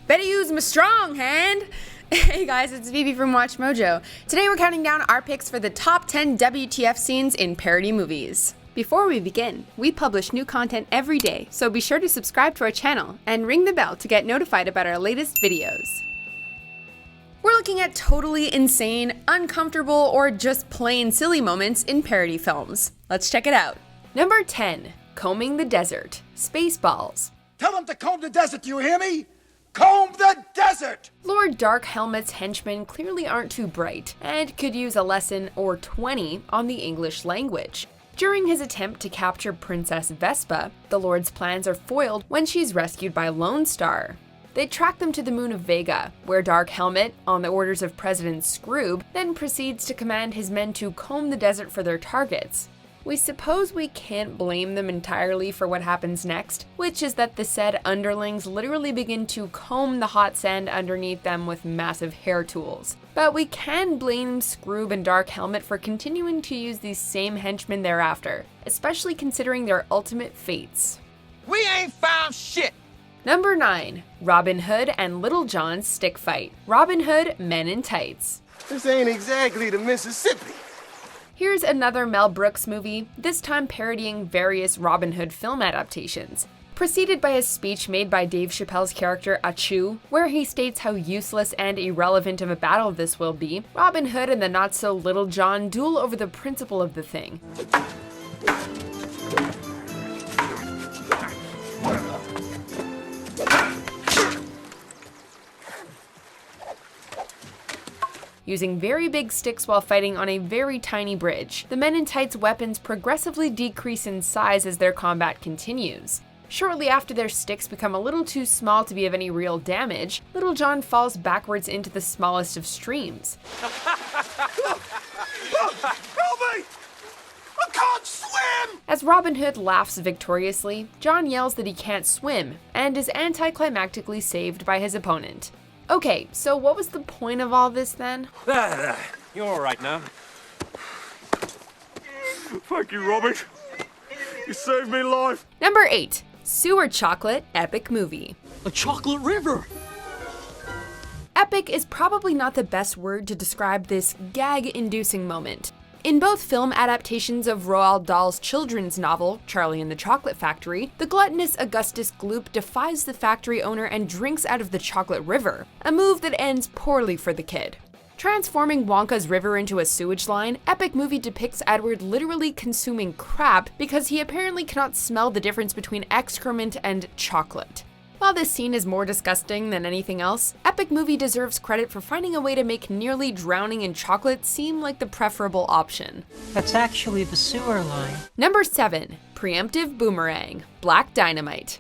Better use my strong hand. Hey guys, it's Phoebe from WatchMojo. Today we're counting down our picks for the top 10 WTF scenes in parody movies. Before we begin, we publish new content every day, so be sure to subscribe to our channel and ring the bell to get notified about our latest videos. We're looking at totally insane, uncomfortable, or just plain silly moments in parody films. Let's check it out. Number 10. Combing the Desert. Spaceballs. Tell them to comb the desert, do you hear me? Comb the desert! Lord Dark Helmet's henchmen clearly aren't too bright, and could use a lesson or 20 on the English language. During his attempt to capture Princess Vespa, the Lord's plans are foiled when she's rescued by Lone Star. They track them to the moon of Vega, where Dark Helmet, on the orders of President Scroob, then proceeds to command his men to comb the desert for their targets. We suppose we can't blame them entirely for what happens next, which is that the said underlings literally begin to comb the hot sand underneath them with massive hair tools. But we can blame Scroob and Dark Helmet for continuing to use these same henchmen thereafter, especially considering their ultimate fates. We ain't found shit! Number 9. Robin Hood and Little John's stick fight. Robin Hood, Men in Tights. This ain't exactly the Mississippi. Here's another Mel Brooks movie, this time parodying various Robin Hood film adaptations. Preceded by a speech made by Dave Chappelle's character Achoo, where he states how useless and irrelevant of a battle this will be, Robin Hood and the not-so-Little John duel over the principle of the thing. Using very big sticks while fighting on a very tiny bridge, the Men in Tights' weapons progressively decrease in size as their combat continues. Shortly after their sticks become a little too small to be of any real damage, Little John falls backwards into the smallest of streams. Help me! I can't swim! As Robin Hood laughs victoriously, John yells that he can't swim, and is anticlimactically saved by his opponent. Okay, so what was the point of all this then? You're all right now. Thank you, Robin. You saved me life. Number 8. Sewer Chocolate Epic Movie. A chocolate river. Epic is probably not the best word to describe this gag-inducing moment. In both film adaptations of Roald Dahl's children's novel, Charlie and the Chocolate Factory, the gluttonous Augustus Gloop defies the factory owner and drinks out of the chocolate river, a move that ends poorly for the kid. Transforming Wonka's river into a sewage line, Epic Movie depicts Edward literally consuming crap because he apparently cannot smell the difference between excrement and chocolate. While this scene is more disgusting than anything else, Epic Movie deserves credit for finding a way to make nearly drowning in chocolate seem like the preferable option. That's actually the sewer line. Number 7. Preemptive Boomerang. Black Dynamite.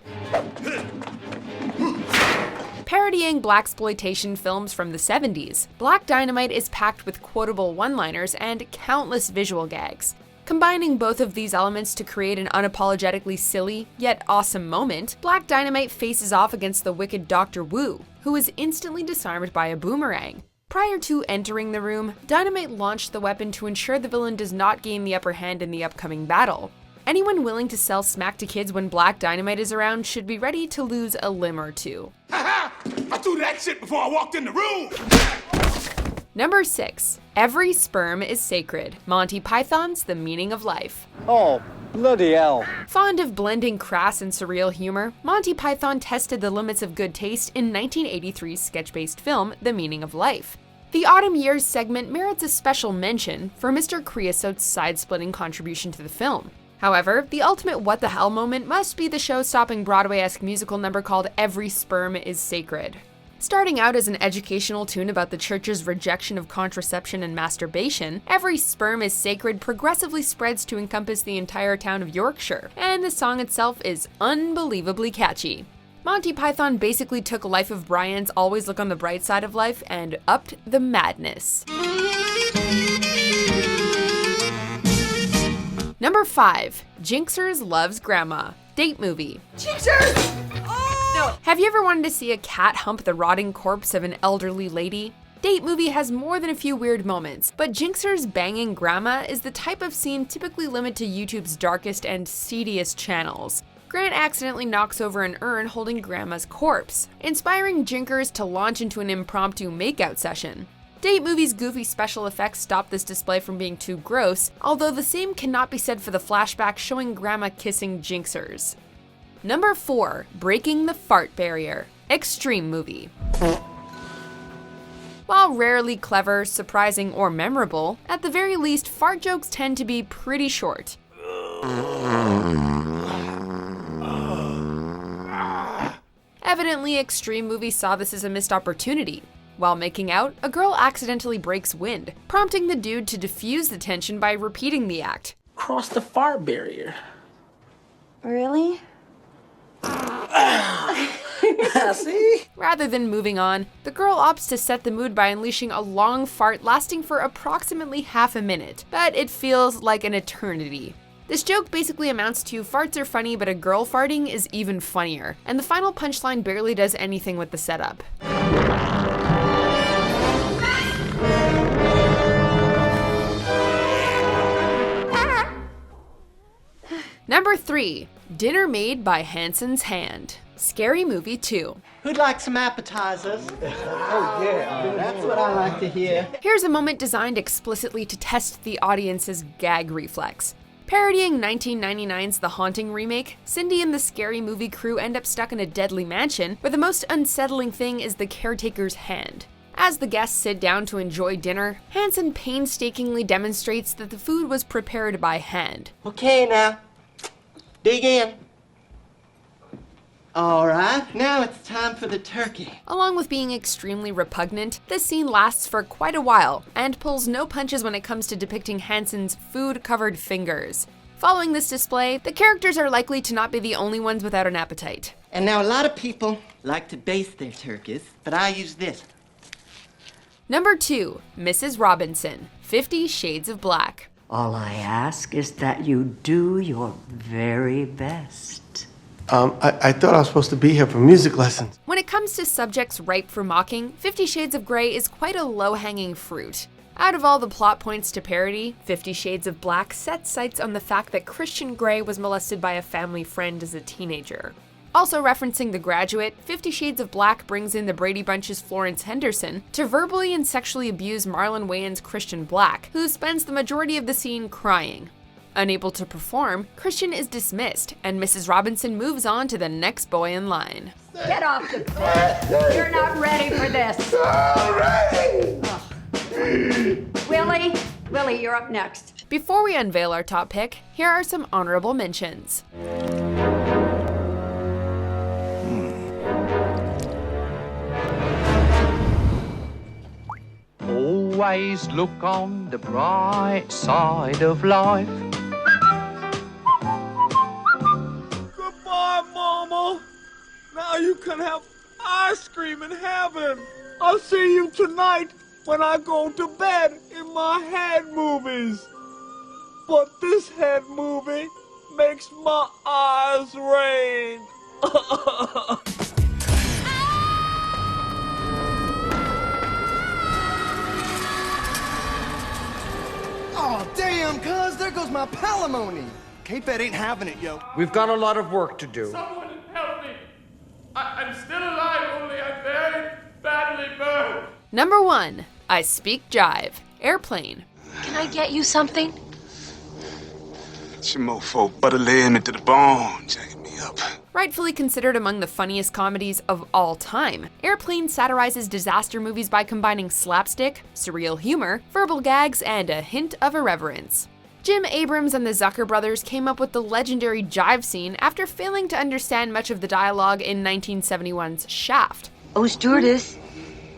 Parodying blaxploitation films from the 70s, Black Dynamite is packed with quotable one-liners and countless visual gags. Combining both of these elements to create an unapologetically silly, yet awesome moment, Black Dynamite faces off against the wicked Dr. Wu, who is instantly disarmed by a boomerang. Prior to entering the room, Dynamite launched the weapon to ensure the villain does not gain the upper hand in the upcoming battle. Anyone willing to sell smack to kids when Black Dynamite is around should be ready to lose a limb or two. Ha ha! I threw that shit before I walked in the room! Number 6. Every Sperm is Sacred. Monty Python's The Meaning of Life. Oh, bloody hell. Fond of blending crass and surreal humor, Monty Python tested the limits of good taste in 1983's sketch-based film, The Meaning of Life. The Autumn Years segment merits a special mention for Mr. Creosote's side-splitting contribution to the film. However, the ultimate what the hell moment must be the show-stopping Broadway-esque musical number called Every Sperm is Sacred. Starting out as an educational tune about the church's rejection of contraception and masturbation, Every Sperm is Sacred progressively spreads to encompass the entire town of Yorkshire, and the song itself is unbelievably catchy. Monty Python basically took Life of Brian's Always Look on the Bright Side of Life and upped the madness. Number 5. Jinxers Loves Grandma. Date movie. Jinxers! Have you ever wanted to see a cat hump the rotting corpse of an elderly lady? Date movie has more than a few weird moments, but Jinxers banging grandma is the type of scene typically limited to YouTube's darkest and seediest channels. Grant accidentally knocks over an urn holding Grandma's corpse, inspiring Jinxers to launch into an impromptu makeout session. Date Movie's goofy special effects stop this display from being too gross, although the same cannot be said for the flashback showing Grandma kissing Jinxers. Number 4. Breaking the Fart Barrier. Extreme movie. While rarely clever, surprising, or memorable, at the very least, fart jokes tend to be pretty short. Evidently, Extreme Movie saw this as a missed opportunity. While making out, a girl accidentally breaks wind, prompting the dude to diffuse the tension by repeating the act. Cross the fart barrier. Really? See? Rather than moving on, the girl opts to set the mood by unleashing a long fart lasting for approximately half a minute, but it feels like an eternity. This joke basically amounts to farts are funny, but a girl farting is even funnier, and the final punchline barely does anything with the setup. Number 3. Dinner Made by Hanson's Hand. Scary Movie 2. Who'd like some appetizers? Oh yeah, that's what I like to hear. Here's a moment designed explicitly to test the audience's gag reflex. Parodying 1999's The Haunting remake, Cindy and the Scary Movie crew end up stuck in a deadly mansion where the most unsettling thing is the caretaker's hand. As the guests sit down to enjoy dinner, Hanson painstakingly demonstrates that the food was prepared by hand. Okay now, dig in. All right, now it's time for the turkey. Along with being extremely repugnant, this scene lasts for quite a while and pulls no punches when it comes to depicting Hanson's food-covered fingers. Following this display, the characters are likely to not be the only ones without an appetite. And now a lot of people like to baste their turkeys, but I use this. Number 2. Mrs. Robinson. 50 Shades of Black. All I ask is that you do your very best. I thought I was supposed to be here for music lessons. When it comes to subjects ripe for mocking, 50 Shades of Grey is quite a low-hanging fruit. Out of all the plot points to parody, 50 Shades of Black sets sights on the fact that Christian Grey was molested by a family friend as a teenager. Also referencing The Graduate, 50 Shades of Black brings in the Brady Bunch's Florence Henderson to verbally and sexually abuse Marlon Wayans' Christian Black, who spends the majority of the scene crying. Unable to perform, Christian is dismissed, and Mrs. Robinson moves on to the next boy in line. Get off the bed. You're not ready for this. Willie, you're up next. Before we unveil our top pick, here are some honorable mentions. Always look on the bright side of life. Goodbye, Mama. Now you can have ice cream in heaven. I'll see you tonight when I go to bed in my head movies. But this head movie makes my eyes rain. Oh, damn, cuz, there goes my palimony. K-Fed ain't having it, yo. We've got a lot of work to do. Someone help me. I'm still alive, only I'm very badly burned. Number 1. I Speak Jive. Airplane. Can I get you something? It's your mofo butter laying me to the bone, jacking me up. Rightfully considered among the funniest comedies of all time, Airplane satirizes disaster movies by combining slapstick, surreal humor, verbal gags, and a hint of irreverence. Jim Abrams and the Zucker brothers came up with the legendary jive scene after failing to understand much of the dialogue in 1971's Shaft. Oh, stewardess,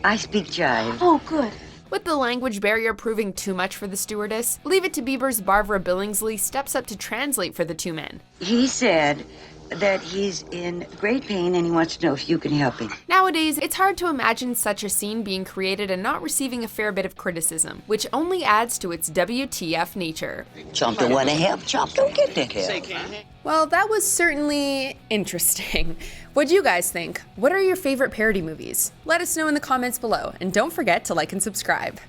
I speak jive. Oh, good. With the language barrier proving too much for the stewardess, Leave It to Beaver's Barbara Billingsley steps up to translate for the two men. He said that he's in great pain and he wants to know if you can help him. Nowadays, it's hard to imagine such a scene being created and not receiving a fair bit of criticism, which only adds to its WTF nature. Chomp don't want to help, Chomp don't get the help. Well, that was certainly interesting. What'd you guys think? What are your favorite parody movies? Let us know in the comments below, and don't forget to like and subscribe.